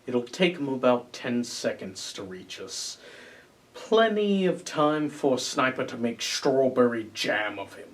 It'll take him about 10 seconds to reach us. Plenty of time for a sniper to make strawberry jam of him.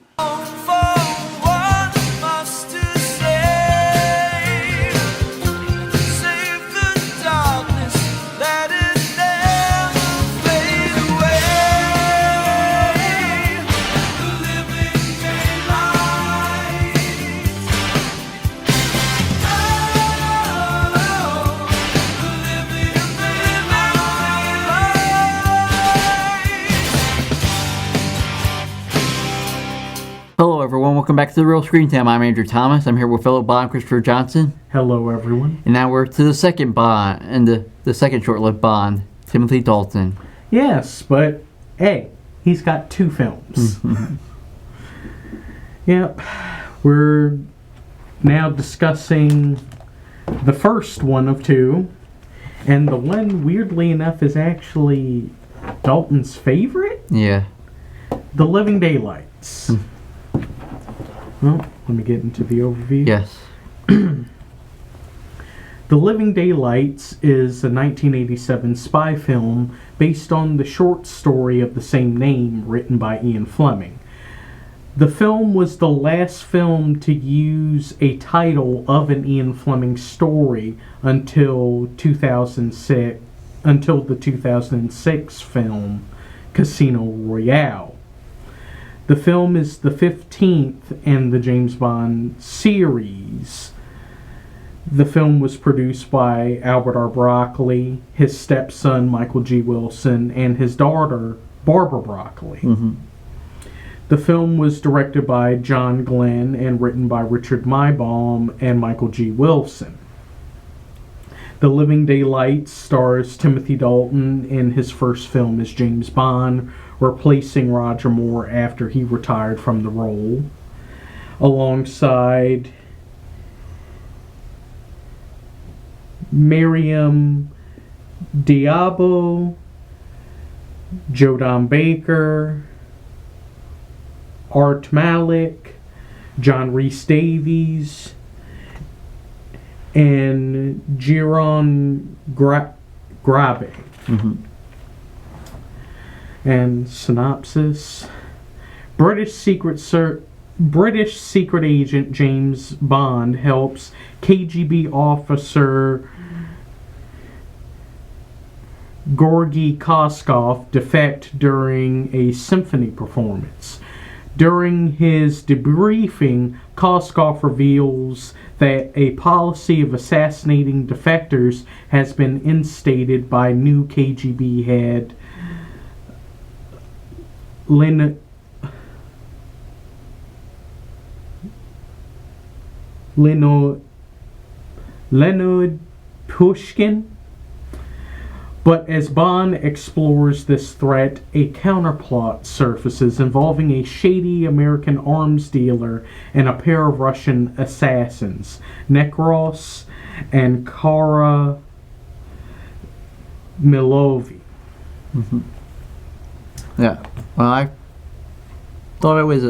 Hello everyone, welcome back to The Real Screen Time. I'm Andrew Thomas. I'm here with fellow Bond Christopher Johnson. Hello everyone. And now we're to the second Bond, and the second short-lived Bond, Timothy Dalton. Yes, but hey, he's got 2 films. Yep. We're now discussing the first one of 2, and the one, weirdly enough, is actually Dalton's favorite? Yeah. The Living Daylights. Well, let me get into the overview. Yes. The Living Daylights is a 1987 spy film based on the short story of the same name written by Ian Fleming. The film was the last film to use a title of an Ian Fleming story until the 2006 film Casino Royale. The film is the 15th in the James Bond series. The film was produced by Albert R. Broccoli, his stepson Michael G. Wilson, and his daughter Barbara Broccoli. The film was directed by John Glenn and written by Richard Maibaum and Michael G. Wilson. The Living Daylights stars Timothy Dalton in his first film as James Bond, replacing Roger Moore after he retired from the role, alongside Miriam Diabo, Jodan Baker, Art Malik, John Rhys Davies, and Jiron Grabe. And synopsis: British secret agent James Bond helps KGB officer Georgy Koskov defect during a symphony performance. During his debriefing, Koskov reveals that a policy of assassinating defectors has been instated by new KGB head Leonid Pushkin. But as Bond explores this threat, a counterplot surfaces involving a shady American arms dealer and a pair of Russian assassins, Nekros and Kara Milovi. Yeah. Well, I thought it was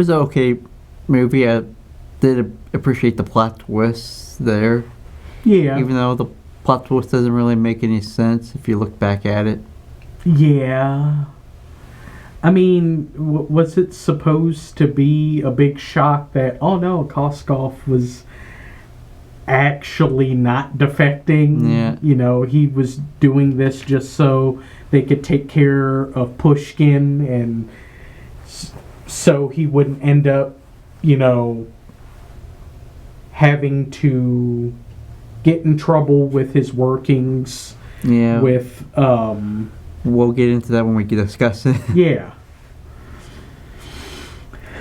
an okay movie. I did appreciate the plot twists there. Yeah. Even though the plot twist doesn't really make any sense if you look back at it. Yeah. I mean, was it supposed to be a big shock that, oh no, Koskov was actually not defecting? Yeah. You know, he was doing this just so they could take care of Pushkin, and so he wouldn't end up, you know, having to get in trouble with his workings. Yeah. With we'll get into that when we discuss it. Yeah.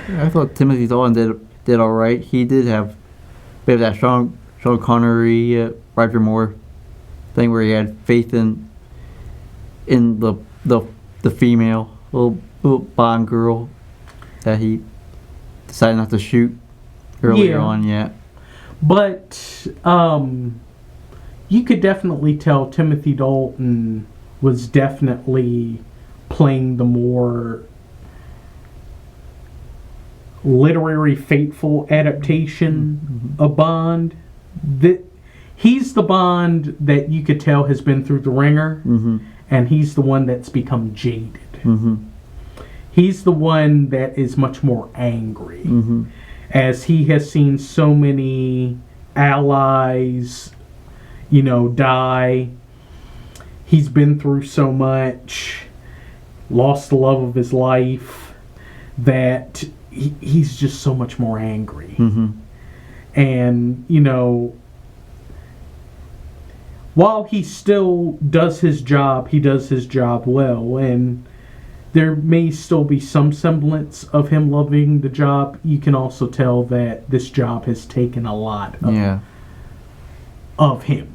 I thought Timothy Dalton did all right. He did have a bit of that Sean Connery, Roger Moore thing where he had faith in the female little Bond girl that he decided not to shoot earlier on. Yeah. But you could definitely tell Timothy Dalton was definitely playing the more literary faithful adaptation of Bond. That he's the Bond that you could tell has been through the ringer, and he's the one that's become jaded. He's the one that is much more angry, as he has seen so many allies, die. He's been through so much, lost the love of his life, that he's just so much more angry. And, while he still does his job, he does his job well, and there may still be some semblance of him loving the job. You can also tell that this job has taken a lot of him.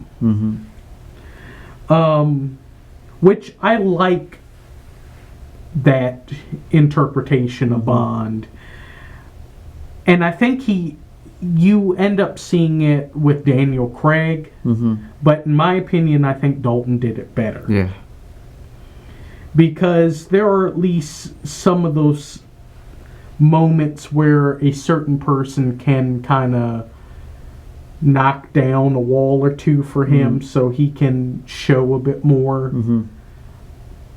Which I like that interpretation of Bond. And I think you end up seeing it with Daniel Craig, but in my opinion, I think Dalton did it better. Yeah. Because there are at least some of those moments where a certain person can kind of knock down a wall or two for him, so he can show a bit more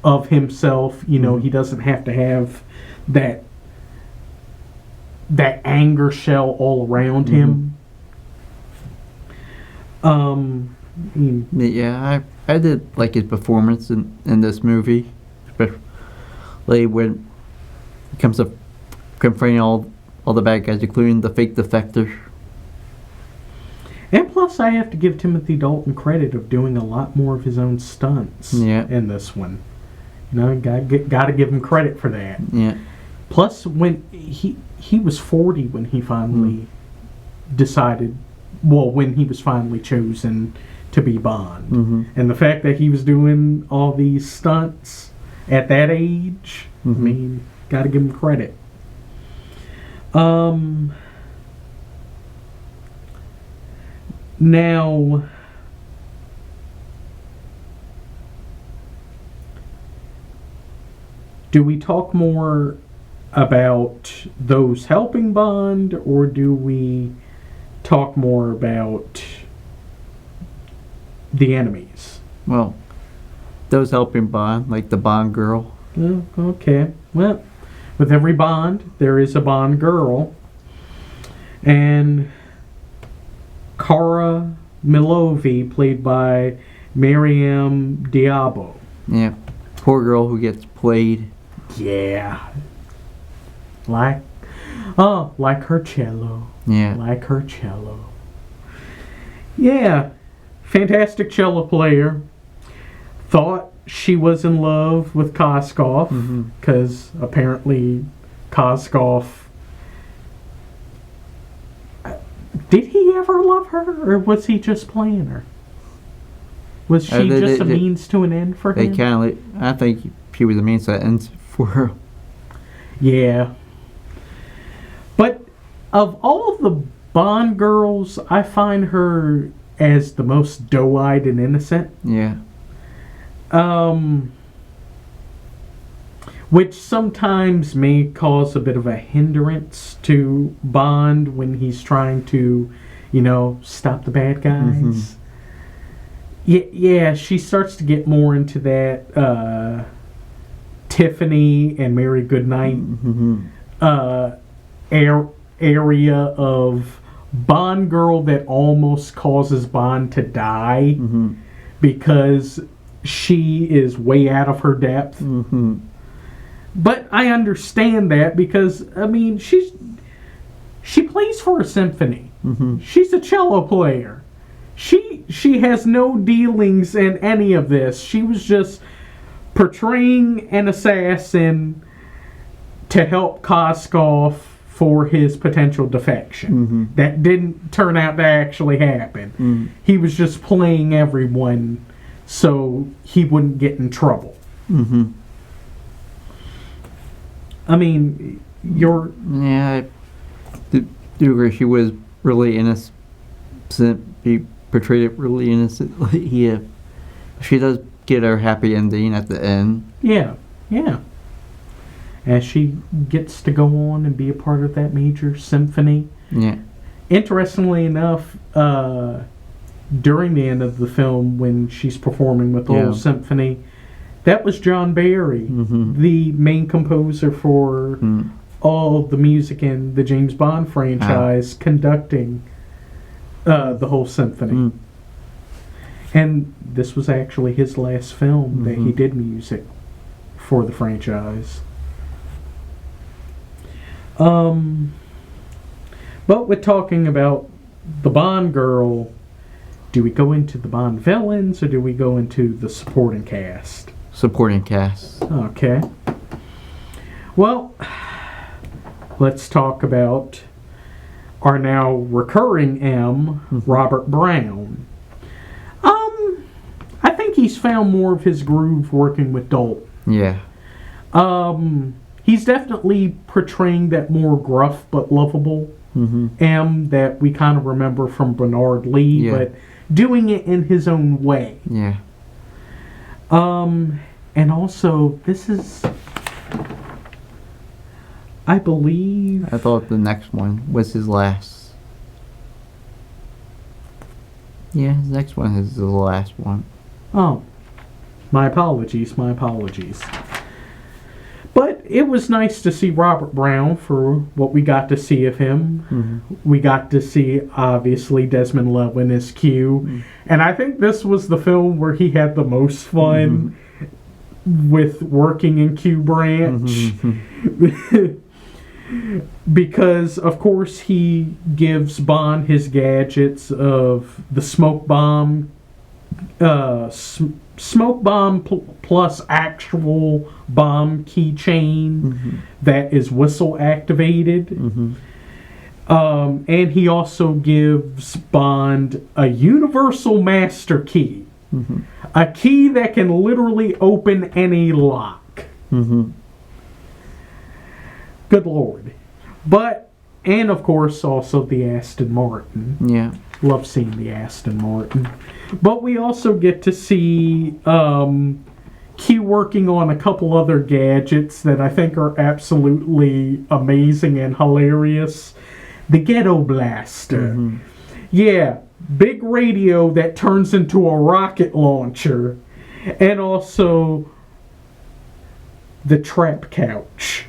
of himself. He doesn't have to have that anger shell all around him. Yeah, I did like his performance in this movie, especially when it comes to confronting all the bad guys, including the fake defector. And plus, I have to give Timothy Dalton credit of doing a lot more of his own stunts in this one. Got to give him credit for that. Yeah. Plus, when he was 40 when he finally decided, when he was finally chosen to be Bond. And the fact that he was doing all these stunts at that age, I mean, got to give him credit. Now, do we talk more about those helping Bond, or do we talk more about the enemies? Well, those helping Bond, like the Bond girl. Oh, okay. Well, with every Bond, there is a Bond girl. And Cara Milovi, played by Miriam Diabo. Yeah. Poor girl who gets played. Yeah. Like her cello. Yeah. Like her cello. Yeah. Fantastic cello player. Thought she was in love with Koskov, because apparently Koskov... Did he ever love her, or was he just playing her? Was she just a means to an end for him? I think she was a means to an end for her. Yeah. But of all of the Bond girls, I find her as the most doe-eyed and innocent. Yeah. Which sometimes may cause a bit of a hindrance to Bond when he's trying to, stop the bad guys. Yeah, she starts to get more into that Tiffany and Mary Goodnight area of Bond girl that almost causes Bond to die because she is way out of her depth. But I understand that because, I mean, she plays for a symphony. She's a cello player. She has no dealings in any of this. She was just portraying an assassin to help Koskov for his potential defection. That didn't turn out to actually happen. He was just playing everyone so he wouldn't get in trouble. I mean, Yeah, I do agree. She was really innocent. He portrayed it really innocently. Yeah. She does get her happy ending at the end. Yeah. As she gets to go on and be a part of that major symphony. Yeah. Interestingly enough, during the end of the film when she's performing with the whole symphony. That was John Barry, the main composer for all the music in the James Bond franchise, conducting the whole symphony. And this was actually his last film that he did music for the franchise. But we're talking about the Bond girl. Do we go into the Bond villains or do we go into the supporting cast? Supporting cast. Okay. Well, let's talk about our now recurring M, Robert Brown. I think he's found more of his groove working with Dalton. Yeah. He's definitely portraying that more gruff but lovable M that we kind of remember from Bernard Lee, but doing it in his own way. Yeah. And also, this is, I believe... I thought the next one was his last. Yeah, his next one is the last one. Oh. My apologies. But it was nice to see Robert Brown for what we got to see of him. We got to see, obviously, Desmond Llewellyn as Q. And I think this was the film where he had the most fun with working in Q Branch. Because, of course, he gives Bond his gadgets of the smoke bomb, plus actual bomb keychain that is whistle activated. And he also gives Bond a universal master key. A key that can literally open any lock. Good Lord. And of course also the Aston Martin. Yeah. Love seeing the Aston Martin. But we also get to see Q working on a couple other gadgets that I think are absolutely amazing and hilarious. The Ghetto Blaster. Yeah, big radio that turns into a rocket launcher. And also the Trap Couch.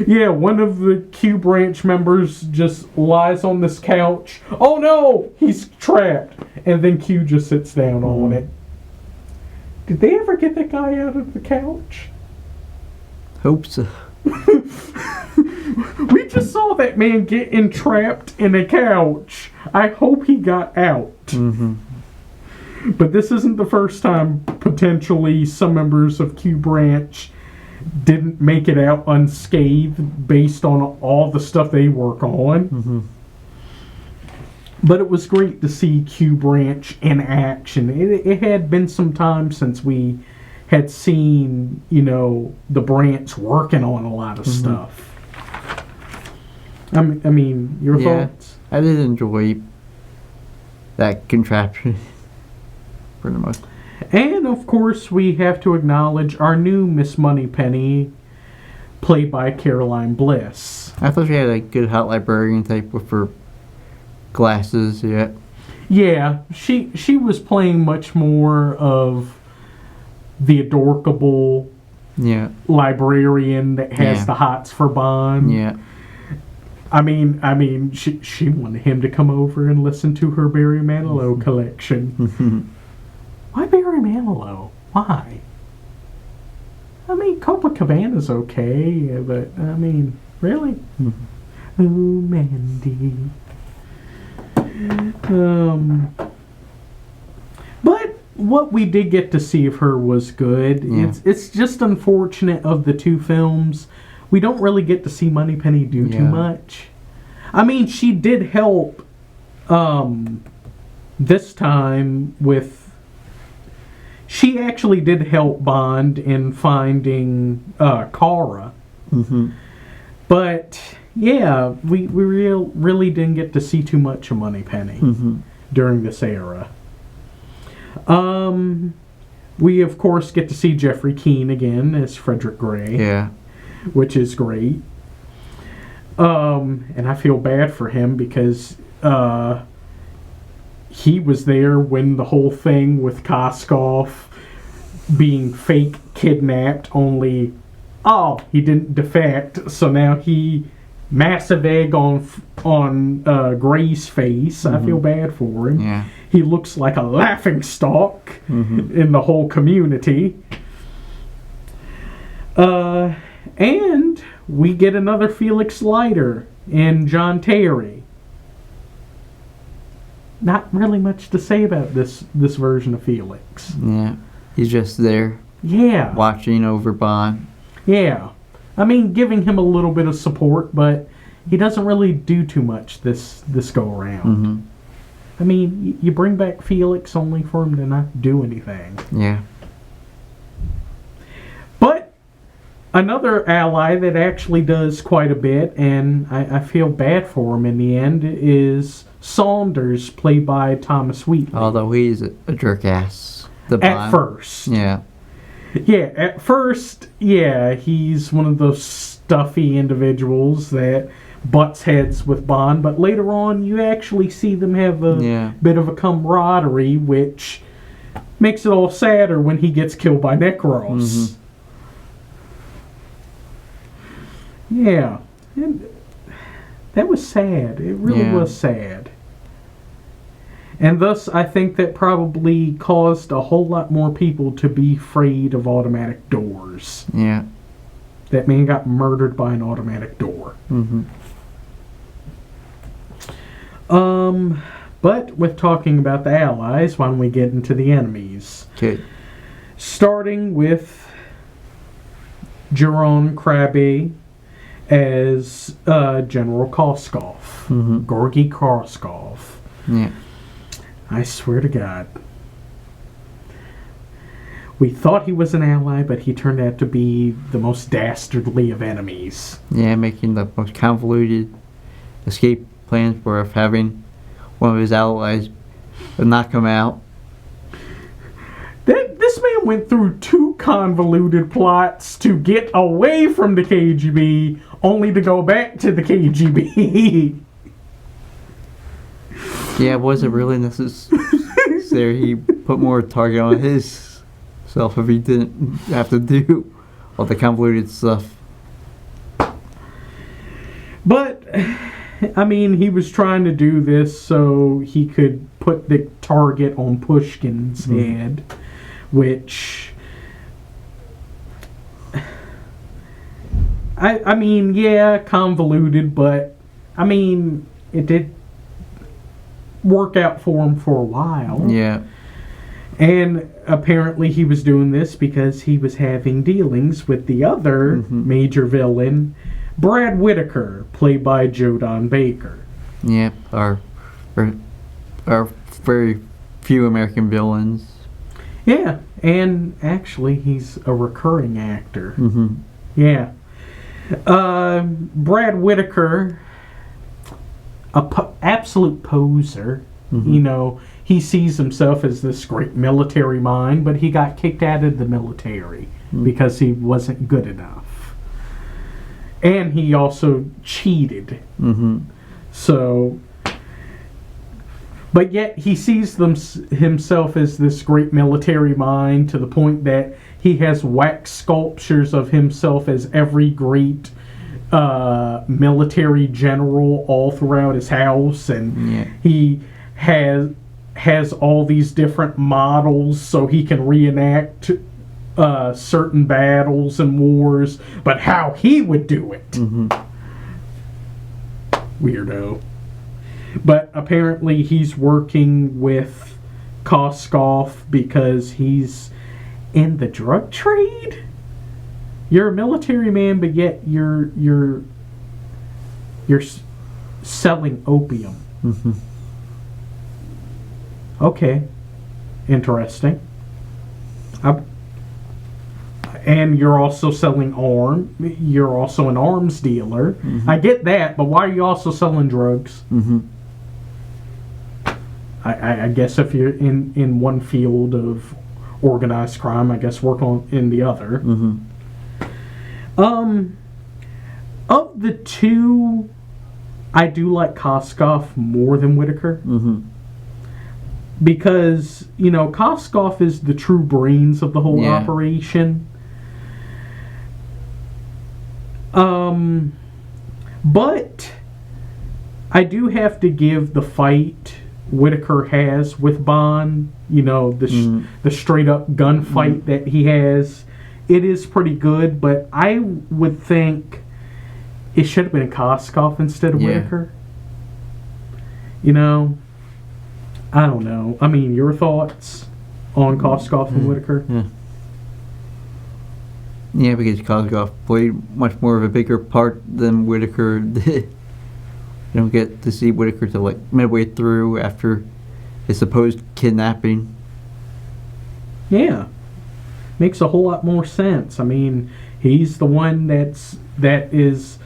Yeah, one of the Q Branch members just lies on this couch. Oh no! He's trapped! And then Q just sits down on it. Did they ever get that guy out of the couch? Hope so. We just saw that man get entrapped in a couch. I hope he got out. But this isn't the first time, potentially, some members of Q Branch didn't make it out unscathed based on all the stuff they work on. But it was great to see Q Branch in action. It had been some time since we had seen, the branch working on a lot of stuff. I mean, your thoughts? I did enjoy that contraption for the most. And, of course, we have to acknowledge our new Miss Moneypenny, played by Caroline Bliss. I thought she had a good hot librarian type with her glasses, Yeah, she was playing much more of the adorable librarian that has the hots for Bond. Yeah. I mean, she wanted him to come over and listen to her Barry Manilow collection. Why Barry Manilow? Why? I mean, Copacabana's okay, but, really? Oh, Mandy. But what we did get to see of her was good. It's just unfortunate of the two films. We don't really get to see Moneypenny do too much. I mean, she did help this time with... She actually did help Bond in finding Cara. But, yeah, we really didn't get to see too much of Moneypenny during this era. We, of course, get to see Jeffrey Keane again as Frederick Gray. Yeah. Which is great. And I feel bad for him because he was there when the whole thing with Koskov being fake kidnapped, only, he didn't defect, so now he, massive egg on Gray's face. I feel bad for him. Yeah. He looks like a laughingstock in the whole community. And we get another Felix Leiter in John Terry. Not really much to say about this version of Felix. Yeah. He's just there. Yeah. Watching over Bond. Yeah. I mean, giving him a little bit of support, but he doesn't really do too much this go around. I mean, you bring back Felix only for him to not do anything. Yeah. But another ally that actually does quite a bit, and I feel bad for him in the end, is Saunders, played by Thomas Wheatley. Although he's a jerk ass. At first. Yeah. Yeah, at first, he's one of those stuffy individuals that butts heads with Bond, but later on you actually see them have a bit of a camaraderie, which makes it all sadder when he gets killed by Necros. Yeah, and that was sad. It really was sad. And thus, I think that probably caused a whole lot more people to be afraid of automatic doors. Yeah. That man got murdered by an automatic door. But with talking about the allies, why don't we get into the enemies? Okay. Starting with Jeroen Krabbe as General Koskov. Gorgy Koskov. Yeah. I swear to God. We thought he was an ally, but he turned out to be the most dastardly of enemies. Yeah, making the most convoluted escape plans for having one of his allies not come out. This man went through 2 convoluted plots to get away from the KGB, only to go back to the KGB. Yeah, was it really necessary? He put more target on his self if he didn't have to do all the convoluted stuff. But, I mean, he was trying to do this so he could put the target on Pushkin's head, which... I mean, yeah, convoluted, but, I mean, it did work out for him for a while. Yeah. And apparently he was doing this because he was having dealings with the other major villain, Brad Whitaker, played by Joe Don Baker. Yeah, our very few American villains. Yeah, and actually he's a recurring actor. Yeah. Brad Whitaker, absolute poser. You know, he sees himself as this great military mind, but he got kicked out of the military because he wasn't good enough. And he also cheated. So, but yet he sees himself as this great military mind, to the point that he has wax sculptures of himself as every great military general all throughout his house, and he has all these different models so he can reenact certain battles and wars, but how he would do it. Weirdo. But apparently he's working with Koskov because he's in the drug trade? You're a military man, but yet you're selling opium. Okay, interesting. And you're also selling You're also an arms dealer. I get that, but why are you also selling drugs? I guess if you're in one field of organized crime, I guess work in the other. Of the two, I do like Koskov more than Whitaker. because, Koskov is the true brains of the whole operation. But I do have to give the fight Whitaker has with Bond, the straight up gunfight that he has, it is pretty good, but I would think it should have been Koskov instead of Whitaker. I don't know. I mean, your thoughts on Koskov and Whitaker? Yeah, because Koskov played much more of a bigger part than Whitaker did. You don't get to see Whitaker till like midway through after his supposed kidnapping. Yeah. Makes a whole lot more sense. I mean, he's the one that is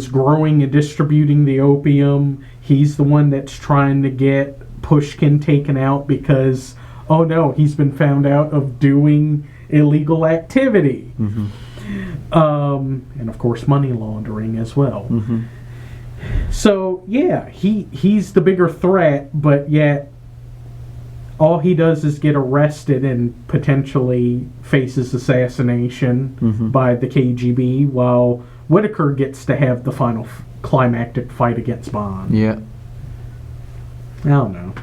growing and distributing the opium. He's the one that's trying to get Pushkin taken out because, oh no, he's been found out of doing illegal activity. And of course money laundering as well. So yeah, he's the bigger threat, but yet all he does is get arrested and potentially faces assassination by the KGB, while Whitaker gets to have the final climactic fight against Bond. Yeah. I don't know.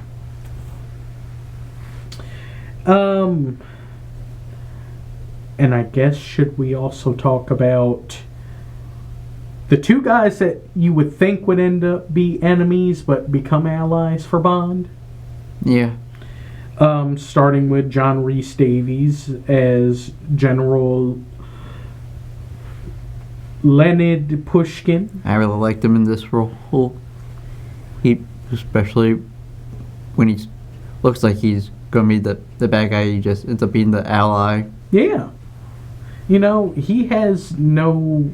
And I guess, should we also talk about the two guys that you would think would end up be enemies but become allies for Bond? Yeah. Starting with John Rhys Davies as General Leonid Pushkin. I really liked him in this role. He, especially when he looks like he's going to be the bad guy, he just ends up being the ally. Yeah. He has no...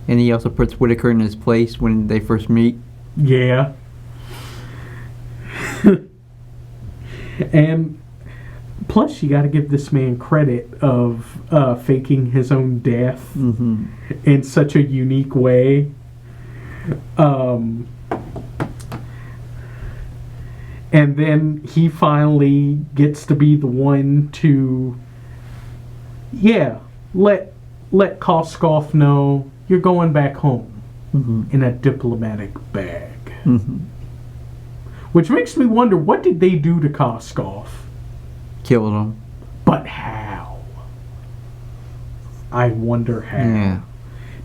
And he also puts Whitaker in his place when they first meet. Yeah. And plus, you got to give this man credit of faking his own death in such a unique way. And then he finally gets to be the one to, let Koskov know you're going back home in a diplomatic bag. Which makes me wonder, what did they do to Koskov? Killed him. But how? I wonder how. Yeah.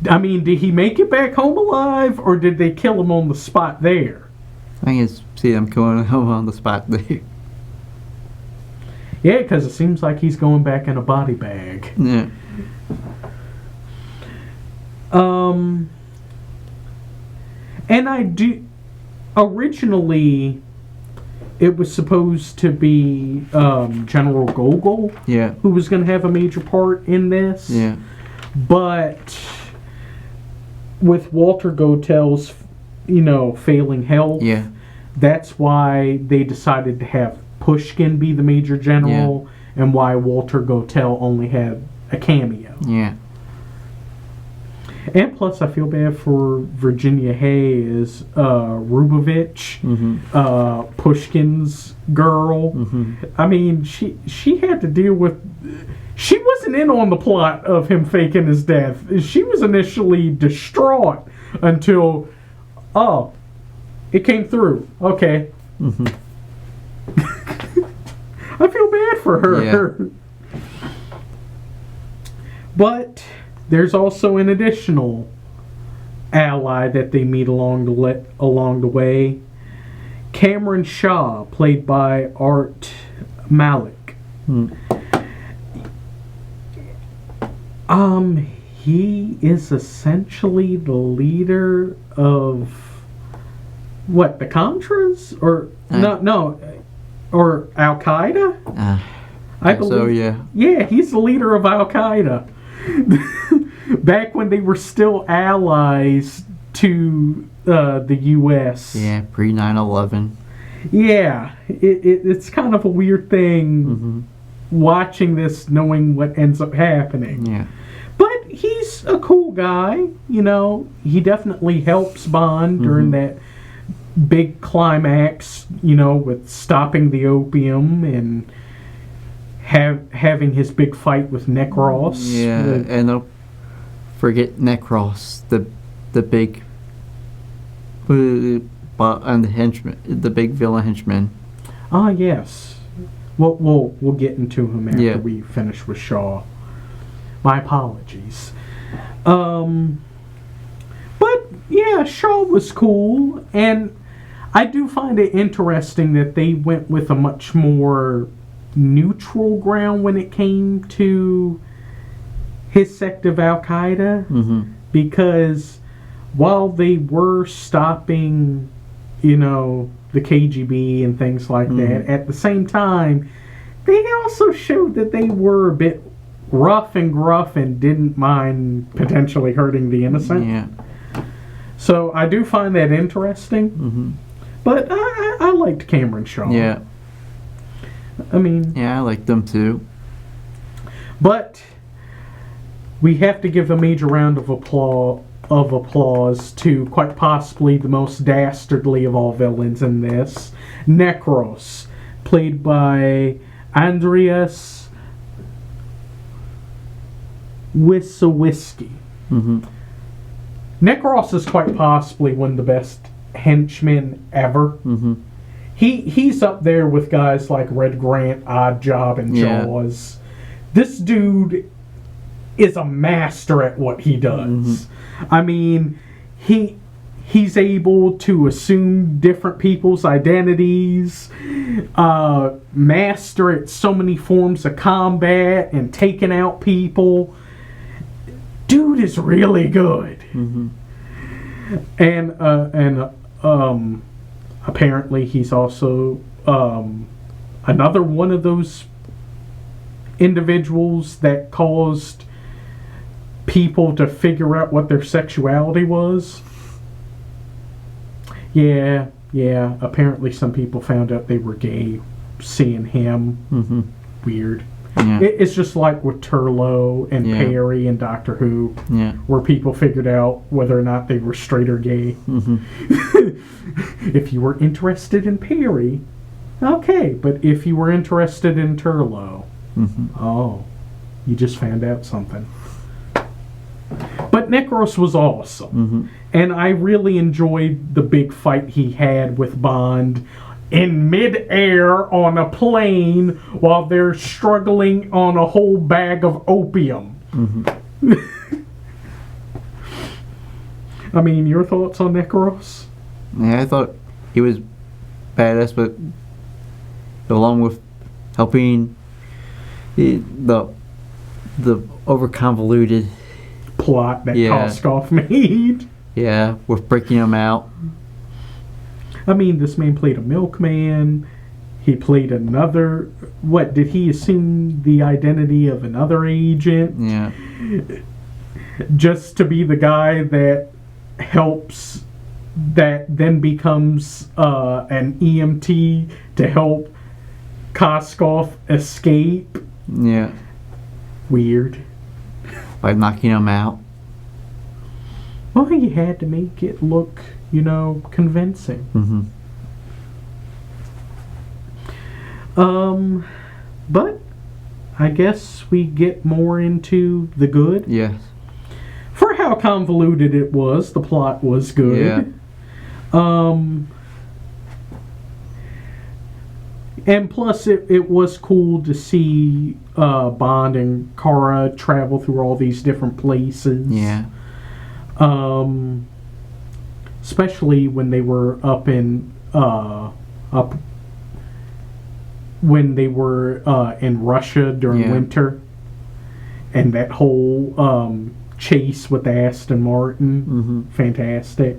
I mean, did he make it back home alive, or did they kill him on the spot there? I can see them killing him on the spot there. Yeah, because it seems like he's going back in a body bag. Yeah. And I do... Originally, it was supposed to be General Gogol who was going to have a major part in this. Yeah. But with Walter Gotell's, failing health, that's why they decided to have Pushkin be the major general, and why Walter Gotell only had a cameo. Yeah. And plus, I feel bad for Virginia Hayes, Rubovich, Pushkin's girl. I mean, she had to deal with... She wasn't in on the plot of him faking his death. She was initially distraught until, it came through. Okay. I feel bad for her. Yeah. But... there's also an additional ally that they meet along the way. Cameron Shaw, played by Art Malik. He is essentially the leader of what, the Contras, or or Al Qaeda? I believe so. Yeah. Yeah, he's the leader of Al Qaeda. Back when they were still allies to the U.S. Yeah, pre 9/11. Yeah, it's kind of a weird thing watching this, knowing what ends up happening. Yeah. But he's a cool guy, He definitely helps Bond during big climax, you know, with stopping the opium and having his big fight with Necros. Yeah, and don't forget Necros, the big and the henchman, the big villain henchman. Ah, yes. We'll get into him after Yeah. we finish with Shaw. My apologies. But yeah, Shaw was cool, and I do find it interesting that they went with a much more neutral ground when it came to his sect of Al Qaeda, Mm-hmm. because while they were stopping, you know, the KGB and things like that, at the same time, they also showed that they were a bit rough and gruff and didn't mind potentially hurting the innocent. Yeah. So I do find that interesting. Mm-hmm. But I liked Cameron Shaw. Yeah. I mean, Yeah, I like them too. but we have to give a major round of applause to quite possibly the most dastardly of all villains in this, Necros, played by Andreas Wissowiski. Mm-hmm. Necros is quite possibly one of the best henchmen ever. Mm-hmm. He's up there with guys like Red Grant, Oddjob, and Yeah. Jaws. This dude is a master at what he does. I mean, he's able to assume different people's identities, master at so many forms of combat and taking out people. Dude is really good. Mm-hmm. And apparently he's also another one of those individuals that caused people to figure out what their sexuality was. Yeah, apparently some people found out they were gay seeing him. Mm-hmm. Weird. Yeah. It's just like with Turlough and Yeah. Perry and Doctor Who, Yeah. where people figured out whether or not they were straight or gay. Mm-hmm. If you were interested in Perry, okay, but if you were interested in Turlough, Mm-hmm. oh, you just found out something. But Necros was awesome, Mm-hmm. and I really enjoyed the big fight he had with Bond in midair on a plane while they're struggling on a whole bag of opium. Mm-hmm. I mean, your thoughts on Necros? Yeah, I thought he was badass, but along with helping the over convoluted, Plot that Yeah. Koskov made. yeah, with breaking him out. I mean, this man played a milkman. He played another. What, did he assume the identity of another agent? Yeah. Just to be the guy that helps, that then becomes an EMT to help Koskov escape? Yeah. Weird. By knocking him out. Well, he had to make it look, convincing. Mm-hmm. But I guess we get more into the good. Yes. For how convoluted it was, the plot was good. And plus, it was cool to see Bond and Kara travel through all these different places. Yeah. Especially when they were when they were in Russia during winter, and that whole chase with Aston Martin. Mm-hmm. Fantastic.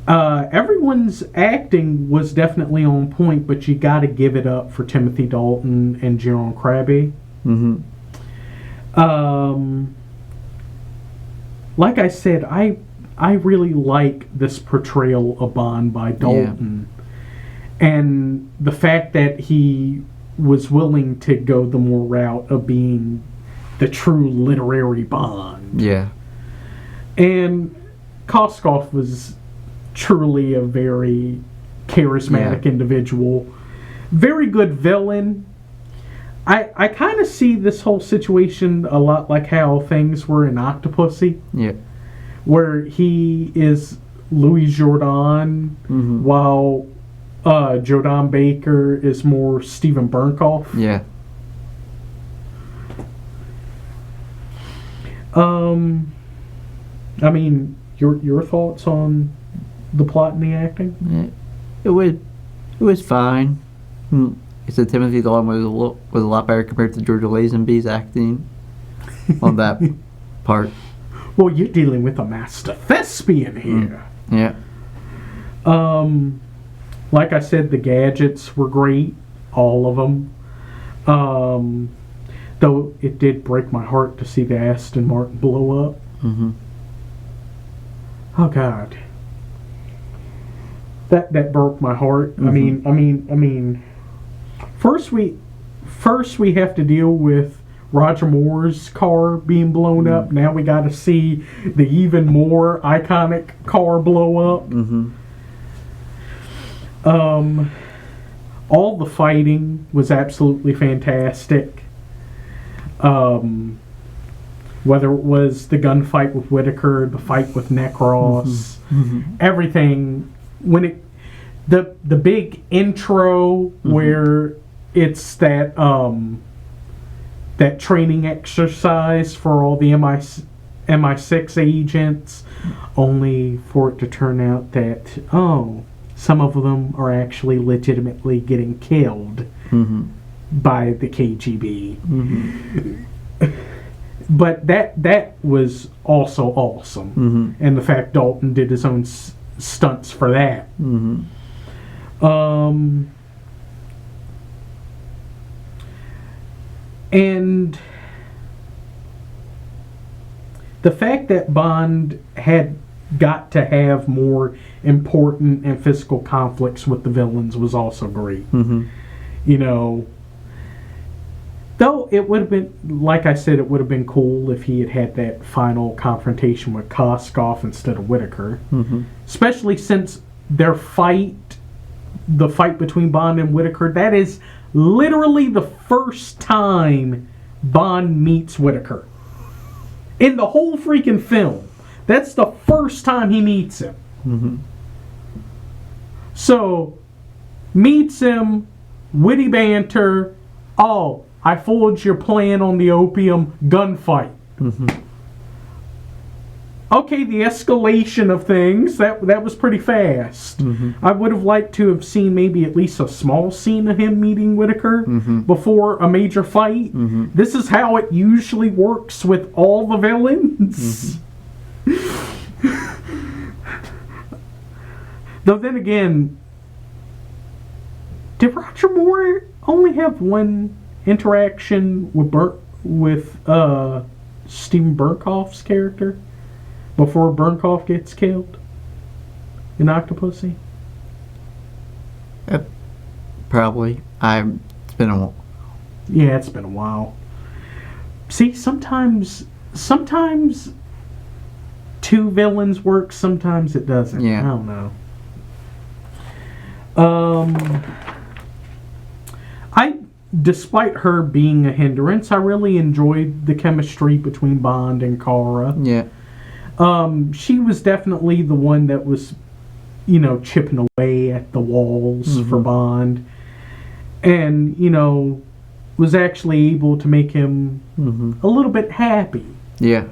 Everyone's acting was definitely on point, but you got to give it up for Timothy Dalton and Jerome Krabbe. Mm-hmm. Like I said, I really like this portrayal of Bond by Dalton, and the fact that he was willing to go the more route of being the true literary Bond. Yeah. And Koskov was truly a very charismatic individual. Very good villain. I kind of see this whole situation a lot like how things were in Octopussy. Yeah. Where he is Louis Jourdan, while Jodan Baker is more Steven Bernkoff. Yeah. I mean, your thoughts on the plot and the acting? It was fine. I said Timothy Dalton was a lot better compared to Georgia Lazenby's acting on that part. Well, you're dealing with a master thespian here. Yeah. Like I said, the gadgets were great, all of them. Though it did break my heart to see the Aston Martin blow up. Oh God, that broke my heart. I mean, first we have to deal with Roger Moore's car being blown up. Now we got to see the even more iconic car blow up. All the fighting was absolutely fantastic. Whether it was the gunfight with Whitaker, the fight with Necros, everything. When the big intro where it's that that training exercise for all the MI6 agents, only for it to turn out that some of them are actually legitimately getting killed by the KGB. But that was also awesome, and the fact Dalton did his own stunts for that. And the fact that Bond had got to have more important and physical conflicts with the villains was also great. You know, though it would have been, like I said, it would have been cool if he had had that final confrontation with Koskov instead of Whitaker. Especially since the fight between Bond and Whitaker, that is literally the first time Bond meets Whitaker. In the whole freaking film. That's the first time he meets him. So, meets him, witty banter, I fooled your plan on the opium, gunfight. Okay, the escalation of things, that was pretty fast. I would have liked to have seen maybe at least a small scene of him meeting Whitaker before a major fight. This is how it usually works with all the villains. Though then again, did Roger Moore only have one interaction with Steven Bernkoff's character before Bernkoff gets killed in Octopussy? Probably. It's been a while. Yeah, it's been a while. See, sometimes two villains work, sometimes it doesn't. Yeah. I don't know. Despite her being a hindrance, I really enjoyed the chemistry between Bond and Kara. Yeah. She was definitely the one that was, chipping away at the walls for Bond. And, was actually able to make him a little bit happy. Yeah.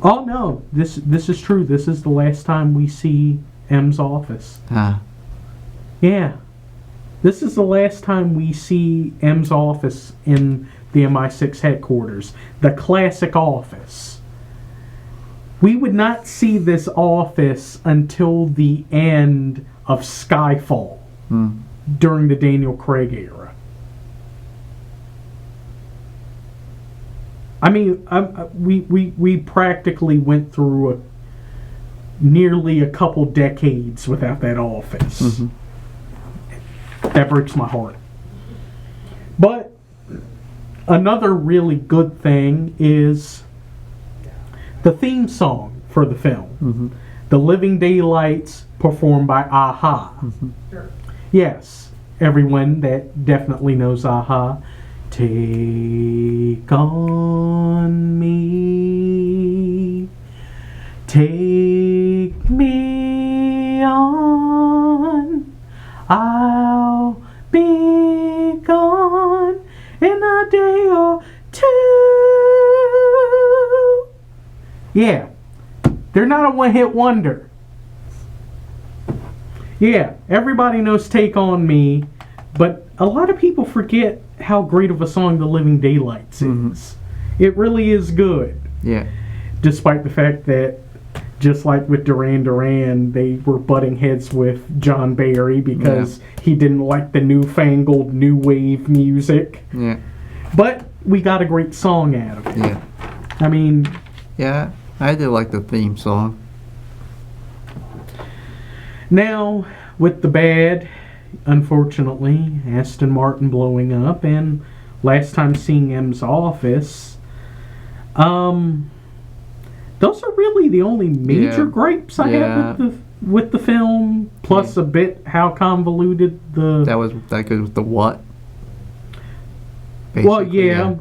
Oh no, this is true. This is the last time we see M's office. Yeah. This is the last time we see M's office in the MI6 headquarters. The classic office. We would not see this office until the end of Skyfall during the Daniel Craig era. I mean, we practically went through nearly a couple decades without that office. That breaks my heart. But another really good thing is the theme song for the film. Mm-hmm. The Living Daylights performed by Aha. Mm-hmm. Yes, everyone that definitely knows Aha. Take on me, take me on, I'll be gone in a day or two. Yeah, they're not a one-hit wonder. Yeah, everybody knows Take On Me, but a lot of people forget how great of a song The Living Daylights is. It really is good. Yeah. Despite the fact that, just like with Duran Duran, they were butting heads with John Barry because he didn't like the newfangled new wave music. Yeah. But we got a great song out of it. Yeah. I mean... Yeah, I did like the theme song. Now, with the bad, unfortunately, Aston Martin blowing up, and last time seeing M's office, those are really the only major gripes I have with the film. Plus a bit how convoluted the that goes with the what? Well,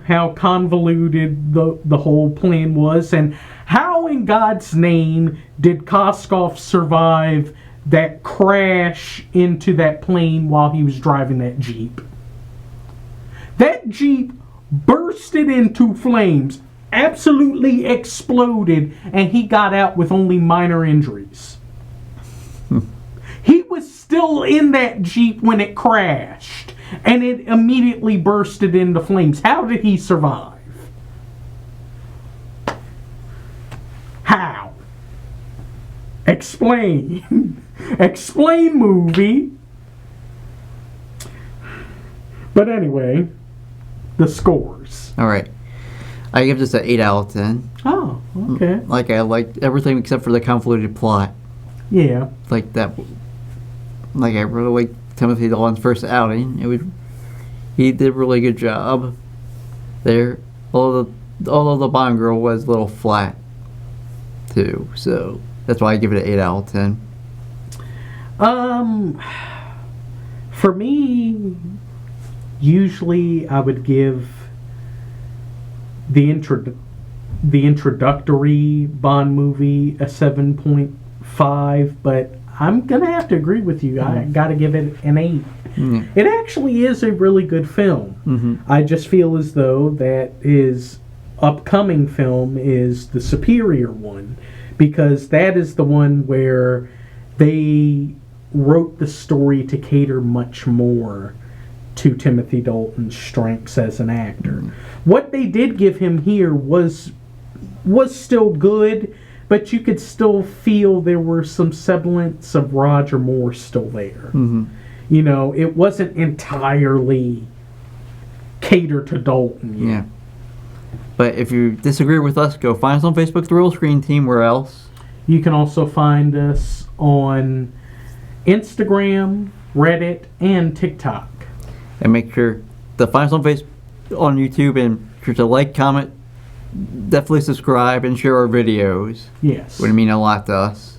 how convoluted the whole plan was, and how in God's name did Koskov survive that crash into that plane while he was driving that Jeep? That Jeep bursted into flames, absolutely exploded, and he got out with only minor injuries. He was still in that Jeep when it crashed, and it immediately bursted into flames. How did he survive? How? Explain. Explain, movie. But anyway, the scores. Alright. I give this an 8 out of 10. Oh, okay. Like, I liked everything except for the convoluted plot. Yeah. Like that. Like, I really liked Timothy Dalton's first outing. He did a really good job there. Although the Bond girl was a little flat too, so that's why I give it an 8 out of 10. For me, usually I would give the introductory Bond movie a 7.5, but I'm gonna have to agree with you. I gotta give it an 8. It actually is a really good film. I just feel as though that his upcoming film is the superior one, because that is the one where they wrote the story to cater much more to Timothy Dalton's strengths as an actor. What they did give him here was still good, but you could still feel there were some semblance of Roger Moore still there. You know, it wasn't entirely catered to Dalton yet. Yeah. But if you disagree with us, go find us on Facebook, The Real Screen Team. Where else? You can also find us on Instagram, Reddit, and TikTok. And make sure to find us on Facebook, on YouTube, and make sure to like, comment, definitely subscribe, and share our videos. Yes. Would mean a lot to us.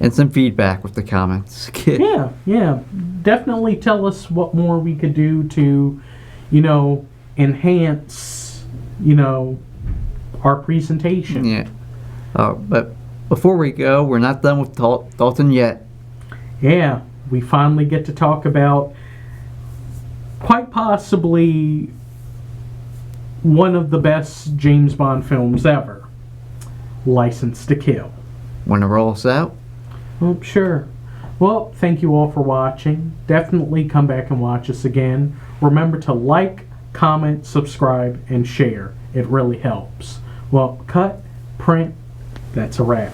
And some feedback with the comments. Yeah. Definitely tell us what more we could do to, enhance, our presentation. Yeah. But before we go, we're not done with Dalton yet. Yeah. We finally get to talk about quite possibly one of the best James Bond films ever, License to Kill. Want to roll us out? Oh, sure. Well, thank you all for watching. Definitely come back and watch us again. Remember to like, comment, subscribe, and share. It really helps. Well, cut, print, that's a wrap.